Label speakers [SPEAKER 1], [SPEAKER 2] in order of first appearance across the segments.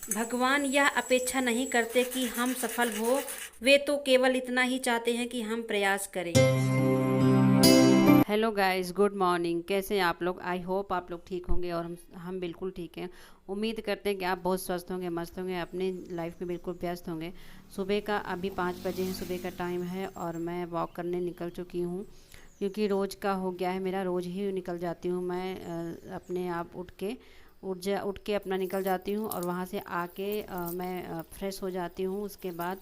[SPEAKER 1] भगवान यह अपेक्षा नहीं करते कि हम सफल हो, वे तो केवल इतना ही चाहते हैं कि हम प्रयास करें। Hello guys, good morning. कैसे हैं आप लोग? आई होप आप लोग ठीक होंगे और हम बिल्कुल ठीक हैं। उम्मीद करते हैं कि आप बहुत स्वस्थ होंगे, मस्त होंगे, अपने लाइफ में बिल्कुल व्यस्त होंगे। सुबह का अभी 5 बजे हैं, सुबह का टाइम है और मैं वॉक करने निकल चुकी हूँ, क्योंकि रोज़ का हो गया है मेरा, रोज़ ही निकल जाती हूँ मैं। अपने आप उठ के अपना निकल जाती हूँ और वहाँ से आके मैं फ्रेश हो जाती हूँ। उसके बाद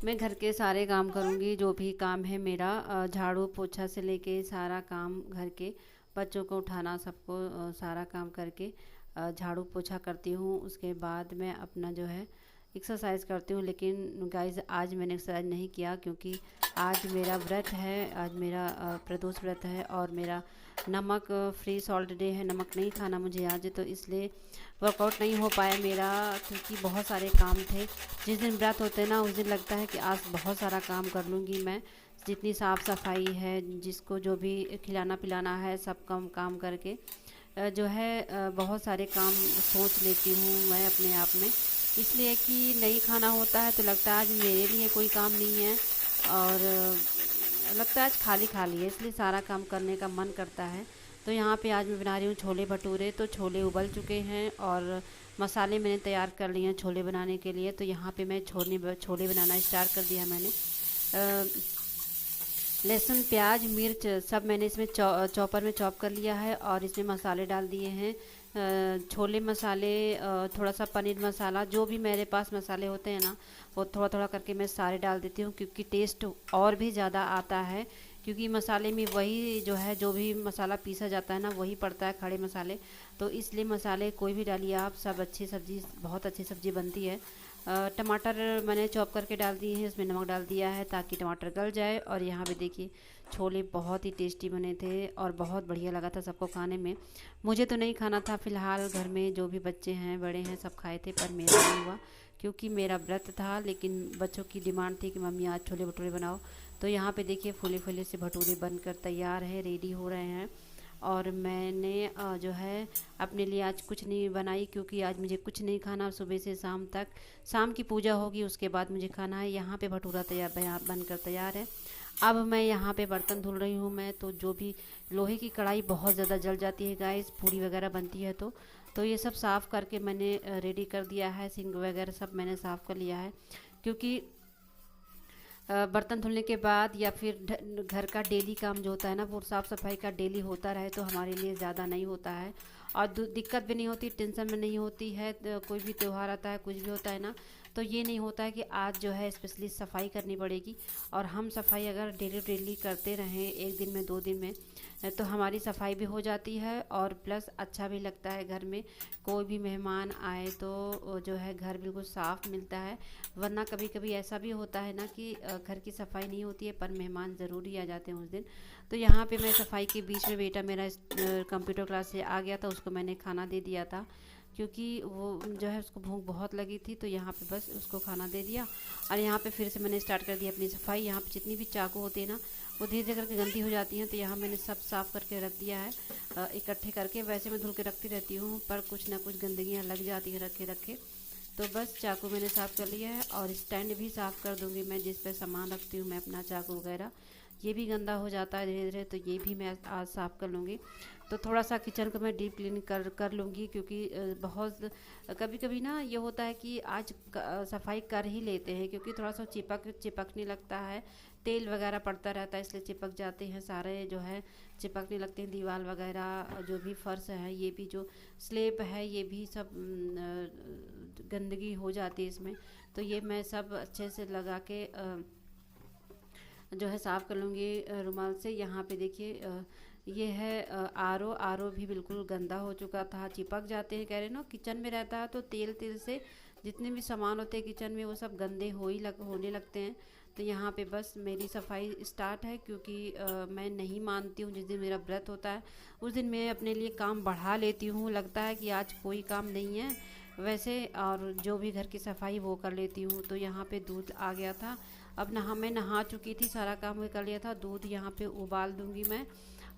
[SPEAKER 1] मैं घर के सारे काम करूँगी, जो भी काम है मेरा, झाड़ू पोछा से लेके सारा काम घर के, बच्चों को उठाना, सबको सारा काम करके झाड़ू पोछा करती हूँ। उसके बाद मैं अपना जो है एक्सरसाइज करती हूँ। लेकिन गाइज आज मैंने एक्सरसाइज नहीं किया, क्योंकि आज मेरा व्रत है, आज मेरा प्रदोष व्रत है और मेरा नमक फ्री सॉल्ट डे है। नमक नहीं खाना मुझे आज, तो इसलिए वर्कआउट नहीं हो पाया मेरा, क्योंकि बहुत सारे काम थे। जिस दिन व्रत होते हैं ना, उस दिन लगता है कि आज बहुत सारा काम कर लूँगी मैं। जितनी साफ़ सफाई है, जिसको जो भी खिलाना पिलाना है, सब काम करके जो है बहुत सारे काम सोच लेती हूँ मैं अपने आप में। इसलिए कि नहीं खाना होता है तो लगता है आज मेरे लिए कोई काम नहीं है, और लगता है आज खाली खाली है, इसलिए सारा काम करने का मन करता है। तो यहाँ पे आज मैं बना रही हूँ छोले भटूरे। तो छोले उबल चुके हैं और मसाले मैंने तैयार कर लिए हैं छोले बनाने के लिए। तो यहाँ पे मैं छोले बनाना स्टार्ट कर दिया मैंने। लहसुन प्याज मिर्च सब मैंने इसमें चॉपर में चॉप कर लिया है और इसमें मसाले डाल दिए हैं। छोले मसाले, थोड़ा सा पनीर मसाला, जो भी मेरे पास मसाले होते हैं ना, वो थोड़ा थोड़ा करके मैं सारे डाल देती हूँ, क्योंकि टेस्ट और भी ज़्यादा आता है। क्योंकि मसाले में वही जो है, जो भी मसाला पीसा जाता है ना, वही पड़ता है, खड़े मसाले। तो इसलिए मसाले कोई भी डालिए आप, सब अच्छी सब्ज़ी, बहुत अच्छी सब्ज़ी बनती है। टमाटर मैंने चॉप करके डाल दिए हैं, इसमें नमक डाल दिया है ताकि टमाटर गल जाए। और यहाँ पे देखिए छोले बहुत ही टेस्टी बने थे और बहुत बढ़िया लगा था सबको खाने में। मुझे तो नहीं खाना था फ़िलहाल, घर में जो भी बच्चे हैं, बड़े हैं, सब खाए थे, पर मेरा नहीं हुआ क्योंकि मेरा व्रत था। लेकिन बच्चों की डिमांड थी कि मम्मी आज छोले भटूरे बनाओ। तो यहाँ पे देखिए फूले फूले से भटूरे बनकर तैयार है, रेडी हो रहे हैं। और मैंने जो है अपने लिए आज कुछ नहीं बनाई, क्योंकि आज मुझे कुछ नहीं खाना। सुबह से शाम तक, शाम की पूजा होगी उसके बाद मुझे खाना है। यहाँ पे भटूरा तैयार बनकर तैयार है। अब मैं यहाँ पे बर्तन धुल रही हूँ मैं। तो जो भी लोहे की कढ़ाई बहुत ज़्यादा जल जाती है गाइस, पूड़ी वगैरह बनती है तो ये सब साफ़ करके मैंने रेडी कर दिया है। सिंक वगैरह सब मैंने साफ़ कर लिया है, क्योंकि बर्तन धुलने के बाद या फिर घर का डेली काम जो होता है ना, वो साफ़ सफाई का डेली होता रहे तो हमारे लिए ज़्यादा नहीं होता है और दिक्कत भी नहीं होती, टेंशन में नहीं होती है। तो कोई भी त्यौहार आता है, कुछ भी होता है ना, तो ये नहीं होता है कि आज जो है स्पेशली सफाई करनी पड़ेगी। और हम सफाई अगर डेली डेली करते रहें, एक दिन में 2 दिन में, तो हमारी सफाई भी हो जाती है और प्लस अच्छा भी लगता है। घर में कोई भी मेहमान आए तो जो है घर बिल्कुल साफ़ मिलता है। वरना कभी कभी ऐसा भी होता है ना कि घर की सफाई नहीं होती है पर मेहमान ज़रूर ही आ जाते हैं उस दिन। तो यहाँ पे मैं सफाई के बीच में, बेटा मेरा कंप्यूटर क्लास से आ गया था, उसको मैंने खाना दे दिया था, क्योंकि वो जो है उसको भूख बहुत लगी थी। तो यहाँ पे बस उसको खाना दे दिया और यहाँ पे फिर से मैंने स्टार्ट कर दिया अपनी सफाई। यहाँ पे जितनी भी चाकू होती है ना, वो धीरे धीरे करके गंदी हो जाती हैं, तो यहाँ मैंने सब साफ़ करके रख दिया है इकट्ठे करके। वैसे मैं धुल के रखती रहती हूँ, पर कुछ ना कुछ गंदगियाँ लग जाती हैं रखे रखे। तो बस चाकू मैंने साफ़ कर लिया है और स्टैंड भी साफ़ कर दूँगी मैं, जिस पे सामान रखती हूँ मैं अपना, चाकू वगैरह। ये भी गंदा हो जाता है धीरे धीरे, तो ये भी मैं आज साफ़ कर लूँगी। तो थोड़ा सा किचन को मैं डीप क्लीन कर लूँगी, क्योंकि बहुत कभी कभी ना ये होता है कि आज सफाई कर ही लेते हैं, क्योंकि थोड़ा सा चिपकने लगता है, तेल वगैरह पड़ता रहता है, इसलिए चिपक जाते हैं सारे, जो है चिपकने लगते हैं दीवार वगैरह, जो भी फर्श है, ये भी जो स्लेब है, ये भी सब गंदगी हो जाती है इसमें। तो ये मैं सब अच्छे से लगा के जो है साफ़ कर लूँगी रुमाल से। यहाँ पे देखिए ये है आर ओ भी बिल्कुल गंदा हो चुका था, चिपक जाते हैं, कह रहे ना, किचन में रहता है तो तेल तेल से जितने भी सामान होते हैं किचन में, वो सब गंदे होने लगते हैं। तो यहाँ पे बस मेरी सफाई स्टार्ट है, क्योंकि मैं नहीं मानती हूँ, जिस दिन मेरा व्रत होता है उस दिन मैं अपने लिए काम बढ़ा लेती हूँ, लगता है कि आज कोई काम नहीं है वैसे, और जो भी घर की सफाई वो कर लेती हूँ। तो यहाँ पे दूध आ गया था, अब मैं नहा चुकी थी, सारा काम कर लिया था। दूध यहाँ पे उबाल दूंगी मैं।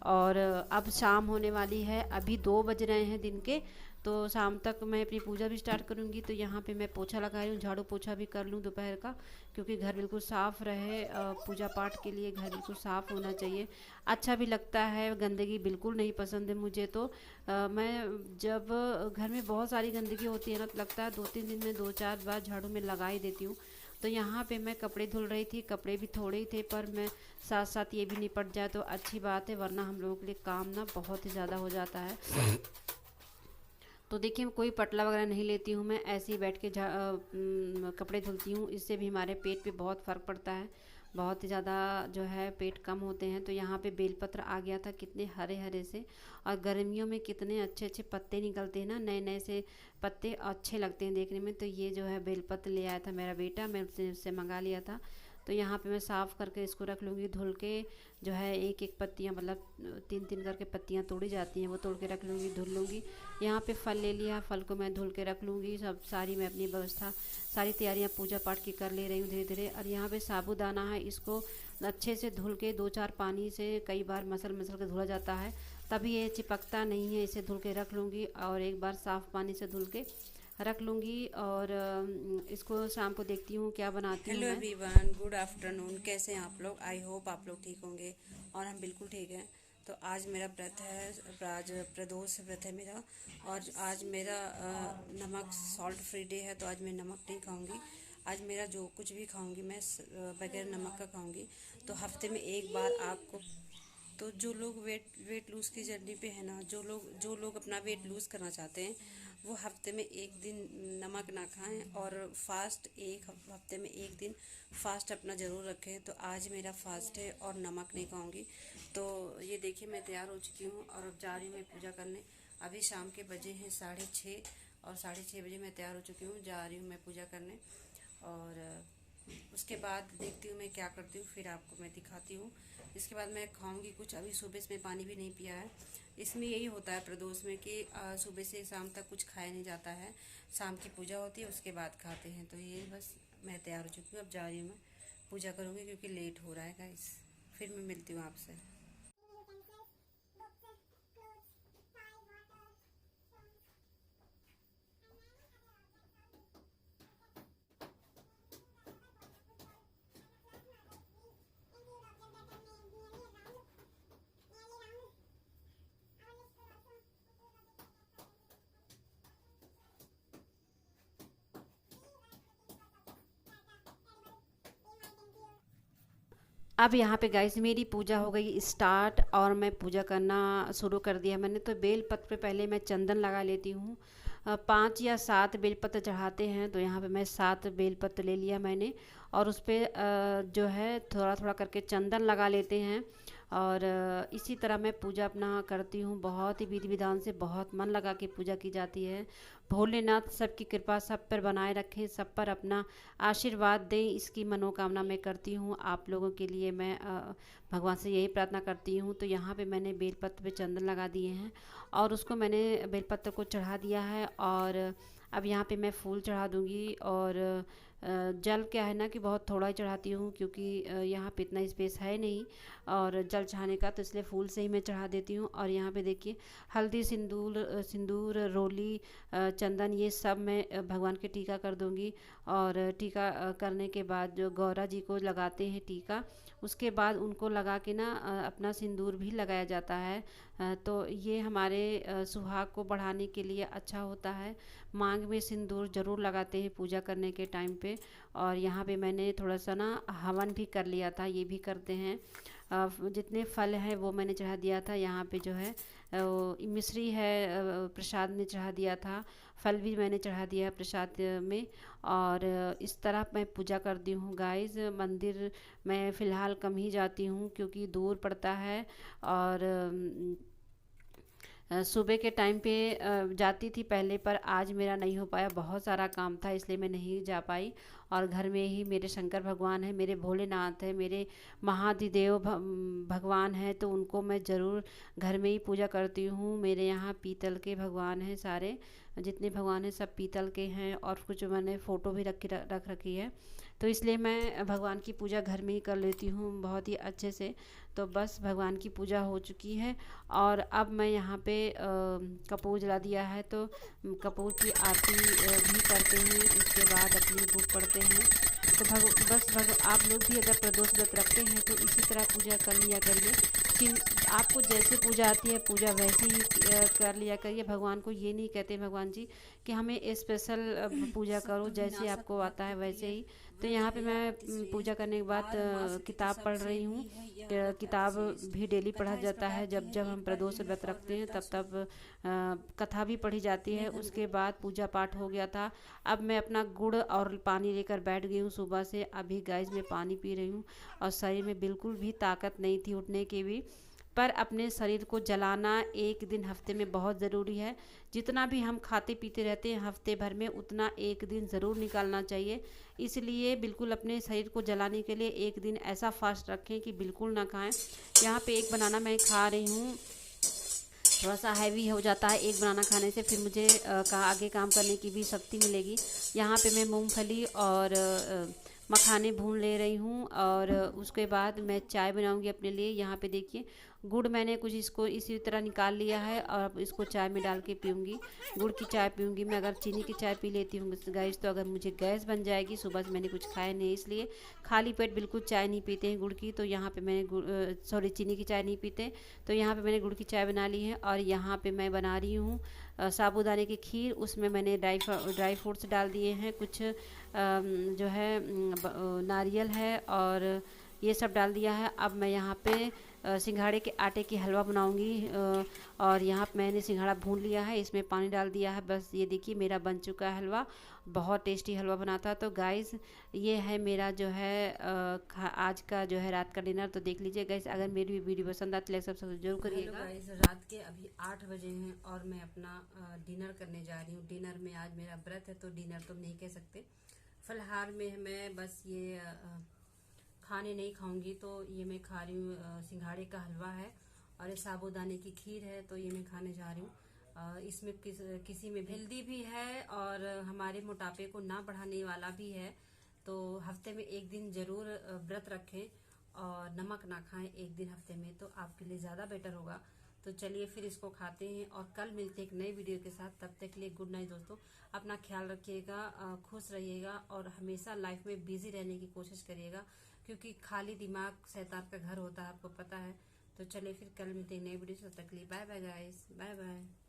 [SPEAKER 1] और अब शाम होने वाली है, अभी 2 बज रहे हैं दिन के। तो शाम तक मैं अपनी पूजा भी स्टार्ट करूँगी। तो यहाँ पे मैं पोछा लगा रही हूँ, झाड़ू पोछा भी कर लूँ दोपहर का, क्योंकि घर बिल्कुल साफ़ रहे। पूजा पाठ के लिए घर बिल्कुल साफ़ होना चाहिए, अच्छा भी लगता है। गंदगी बिल्कुल नहीं पसंद है मुझे। तो मैं जब घर में बहुत सारी गंदगी होती है ना, तो लगता है 2-3 दिन में 2-4 बार झाड़ू में लगा ही देती हूँ। तो यहाँ पे मैं कपड़े धुल रही थी, कपड़े भी थोड़े ही थे, पर मैं साथ साथ ये भी निपट जाए तो अच्छी बात है, वरना हम लोगों के लिए काम ना बहुत ही ज़्यादा हो जाता है। तो देखिए, कोई पटला वगैरह नहीं लेती हूँ, मैं ऐसे ही बैठ के कपड़े धुलती हूँ। इससे भी हमारे पेट पे बहुत फ़र्क पड़ता है, बहुत ही ज़्यादा जो है पेट कम होते हैं। तो यहाँ पे बेलपत्र आ गया था, कितने हरे हरे से, और गर्मियों में कितने अच्छे अच्छे पत्ते निकलते हैं ना, नए नए से पत्ते अच्छे लगते हैं देखने में। तो ये जो है बेलपत्र ले आया था मेरा बेटा, मैं उससे मंगा लिया था। तो यहाँ पे मैं साफ़ करके इसको रख लूँगी, धुल के जो है एक एक पत्तियाँ, मतलब 3-3 करके पत्तियाँ तोड़ी जाती हैं, वो तोड़ के रख लूँगी, धुल लूँगी। यहाँ पे फल ले लिया, फल को मैं धुल के रख लूँगी। सब सारी मैं अपनी व्यवस्था, सारी तैयारियाँ पूजा पाठ की कर ले रही हूँ धीरे धीरे। और यहाँ पे साबूदाना है, इसको अच्छे से धुल के 2-4 पानी से कई बार मसल मसल के धुला जाता है, तभी ये चिपकता नहीं है। इसे धुल के रख लूँगी और एक बार साफ़ पानी से धुल के रख लूँगी। और इसको शाम को देखती हूँ क्या बनाती हूँ
[SPEAKER 2] हेलो
[SPEAKER 1] मैं।
[SPEAKER 2] Everyone, good afternoon. कैसे हैं आप लोग? आई होप आप लोग ठीक होंगे, और हम बिल्कुल ठीक हैं। तो आज मेरा व्रत है, आज प्रदोष व्रत है मेरा, और आज मेरा नमक सॉल्ट फ्री डे है। तो आज मैं नमक नहीं खाऊंगी। आज मेरा जो कुछ भी खाऊंगी मैं बगैर नमक का खाऊंगी। तो हफ्ते में एक बार आपको, तो जो लोग वेट लूज़ की जर्नी पे है ना, जो लोग अपना वेट लूज़ करना चाहते हैं, वो हफ्ते में एक दिन नमक ना खाएं, और फास्ट एक हफ्ते में एक दिन फास्ट अपना ज़रूर रखें। तो आज मेरा फास्ट है और नमक नहीं खाऊंगी। तो ये देखिए, मैं तैयार हो चुकी हूँ और अब जा रही हूँ मैं पूजा करने। अभी शाम के बजे हैं 6:30, और 6:30 बजे मैं तैयार हो चुकी हूँ, जा रही हूँ मैं पूजा करने। और उसके बाद देखती हूँ मैं क्या करती हूँ, फिर आपको मैं दिखाती हूँ। इसके बाद मैं खाऊंगी कुछ। अभी सुबह से मैं पानी भी नहीं पिया है। इसमें यही होता है प्रदोष में कि सुबह से शाम तक कुछ खाया नहीं जाता है। शाम की पूजा होती है, उसके बाद खाते हैं। तो ये बस, मैं तैयार हो चुकी हूँ, अब जा रही हूँ मैं पूजा करूँगी, क्योंकि लेट हो रहा है गाइस। फिर मैं मिलती हूँ आपसे।
[SPEAKER 1] अब यहाँ पे गाइस मेरी पूजा हो गई स्टार्ट, और मैं पूजा करना शुरू कर दिया मैंने। तो बेल पत्र पे पहले मैं चंदन लगा लेती हूँ। 5 या 7 बेलपत्र चढ़ाते हैं, तो यहाँ पे मैं 7 बेलपत्र ले लिया मैंने, और उस पर जो है थोड़ा थोड़ा करके चंदन लगा लेते हैं। और इसी तरह मैं पूजा अपना करती हूँ, बहुत ही विधि विधान से, बहुत मन लगा के पूजा की जाती है। भोलेनाथ सबकी कृपा सब पर बनाए रखें, सब पर अपना आशीर्वाद दें, इसकी मनोकामना मैं करती हूँ। आप लोगों के लिए मैं भगवान से यही प्रार्थना करती हूँ। तो यहाँ पे मैंने बेलपत्र पे चंदन लगा दिए हैं, और उसको मैंने बेलपत्र को चढ़ा दिया है। और अब यहाँ पे मैं फूल चढ़ा दूँगी। और जल क्या है ना कि बहुत थोड़ा ही चढ़ाती हूँ, क्योंकि यहाँ पे इतना स्पेस है नहीं और जल चढ़ाने का, तो इसलिए फूल से ही मैं चढ़ा देती हूँ। और यहाँ पे देखिए, हल्दी, सिंदूर, रोली, चंदन, ये सब मैं भगवान के टीका कर दूँगी। और टीका करने के बाद जो गौरा जी को लगाते हैं टीका, उसके बाद उनको लगा के ना अपना सिंदूर भी लगाया जाता है। तो ये हमारे सुहाग को बढ़ाने के लिए अच्छा होता है। मांग में सिंदूर ज़रूर लगाते हैं पूजा करने के टाइम पे। और यहाँ पे मैंने थोड़ा सा ना हवन भी कर लिया था, ये भी करते हैं। जितने फल हैं वो मैंने चढ़ा दिया था। यहाँ पे जो है मिश्री है, प्रसाद में चढ़ा दिया था। फल भी मैंने चढ़ा दिया प्रसाद में। और इस तरह मैं पूजा करती हूँ गाइस। मंदिर मैं फ़िलहाल कम ही जाती हूँ, क्योंकि दूर पड़ता है। और सुबह के टाइम पे जाती थी पहले, पर आज मेरा नहीं हो पाया, बहुत सारा काम था, इसलिए मैं नहीं जा पाई। और घर में ही मेरे शंकर भगवान हैं, मेरे भोलेनाथ हैं, मेरे महाधिदेव भगवान हैं, तो उनको मैं ज़रूर घर में ही पूजा करती हूँ। मेरे यहाँ पीतल के भगवान हैं, सारे जितने भगवान हैं सब पीतल के हैं, और कुछ मैंने फ़ोटो भी रख रखी है, तो इसलिए मैं भगवान की पूजा घर में ही कर लेती हूँ बहुत ही अच्छे से। तो बस भगवान की पूजा हो चुकी है, और अब मैं यहाँ पे कपूर जला दिया है, तो कपूर की आरती भी करते हैं, उसके बाद अपनी बुक पढ़ते हैं। तो आप लोग भी अगर प्रदोष व्रत रखते हैं तो इसी तरह पूजा कर लिया करिए। आपको जैसे पूजा आती है पूजा वैसे ही कर लिया करिए। भगवान को ये नहीं कहते भगवान जी कि हमें स्पेशल पूजा करो, जैसे आपको आता है वैसे ही। तो यहाँ पे मैं पूजा करने के बाद किताब पढ़ रही हूँ। किताब भी डेली पढ़ा जाता है, जब जब हम प्रदोष व्रत रखते हैं तब तब कथा भी पढ़ी जाती है। उसके बाद पूजा पाठ हो गया था। अब मैं अपना गुड़ और पानी लेकर बैठ गई हूँ सुबह से। अभी गाइस मैं पानी पी रही हूँ, और शरीर में बिल्कुल भी ताकत नहीं थी उठने की भी। पर अपने शरीर को जलाना एक दिन हफ्ते में बहुत ज़रूरी है। जितना भी हम खाते पीते रहते हैं हफ्ते भर में, उतना एक दिन ज़रूर निकालना चाहिए। इसलिए बिल्कुल अपने शरीर को जलाने के लिए एक दिन ऐसा फास्ट रखें कि बिल्कुल ना खाएं। यहाँ पे एक बनाना मैं खा रही हूँ, थोड़ा सा हैवी हो जाता है एक बनाना खाने से, फिर मुझे आगे काम करने की भी शक्ति मिलेगी। यहाँ पे मैं मूंगफली और मखाने भून ले रही हूँ, और उसके बाद मैं चाय बनाऊँगी अपने लिए। यहाँ पे देखिए गुड़ मैंने कुछ इसको इसी तरह निकाल लिया है, और अब इसको चाय में डाल के पीऊँगी। गुड़ की चाय पीऊँगी मैं। अगर चीनी की चाय पी लेती हूँ गाइस तो अगर मुझे गैस बन जाएगी। सुबह से मैंने कुछ खाया नहीं, इसलिए खाली पेट बिल्कुल चाय नहीं पीते हैं गुड़ की। तो यहाँ पे मैंने चीनी की चाय नहीं पीते, तो यहाँ पे मैंने गुड़ की चाय बना ली है। और यहाँ पे मैं बना रही हूँ साबूदाने की खीर। उसमें मैंने ड्राई फ्रूट्स डाल दिए हैं, कुछ जो है नारियल है, और ये सब डाल दिया है। अब मैं यहाँ पे सिंघाड़े के आटे की हलवा बनाऊंगी, और यहाँ पे मैंने सिंघाड़ा भून लिया है, इसमें पानी डाल दिया है। बस ये देखिए मेरा बन चुका है हलवा। बहुत टेस्टी हलवा बना था। तो गाइस ये है मेरा जो है आज का जो है रात का डिनर। तो देख लीजिए गाइस, अगर मेरी वीडियो पसंद आती है सब्सक्राइब जरूर करिएगा।
[SPEAKER 2] गाइस रात के अभी 8 बजे हैं और मैं अपना डिनर करने जा रही हूँ। डिनर में आज मेरा व्रत है, तो डिनर तो नहीं कह सकते। फलहार में मैं बस ये खाने नहीं खाऊंगी, तो ये मैं खा रही हूँ सिंघाड़े का हलवा है, और ये साबूदाने की खीर है, तो ये मैं खाने जा रही हूँ। इसमें किसी में हेल्दी भी है, और हमारे मोटापे को ना बढ़ाने वाला भी है। तो हफ्ते में एक दिन जरूर व्रत रखें, और नमक ना खाएं एक दिन हफ्ते में, तो आपके लिए ज़्यादा बेटर होगा। तो चलिए फिर इसको खाते हैं, और कल मिलते हैं एक नई वीडियो के साथ। तब तक के लिए गुड नाइट दोस्तों। अपना ख्याल रखिएगा, खुश रहिएगा, और हमेशा लाइफ में बिजी रहने की कोशिश करिएगा, क्योंकि खाली दिमाग शैतान का घर होता है, आपको पता है। तो चलिए फिर कल मिलते हैं नई वीडियो से। तब तक के लिए bye bye guys, bye bye.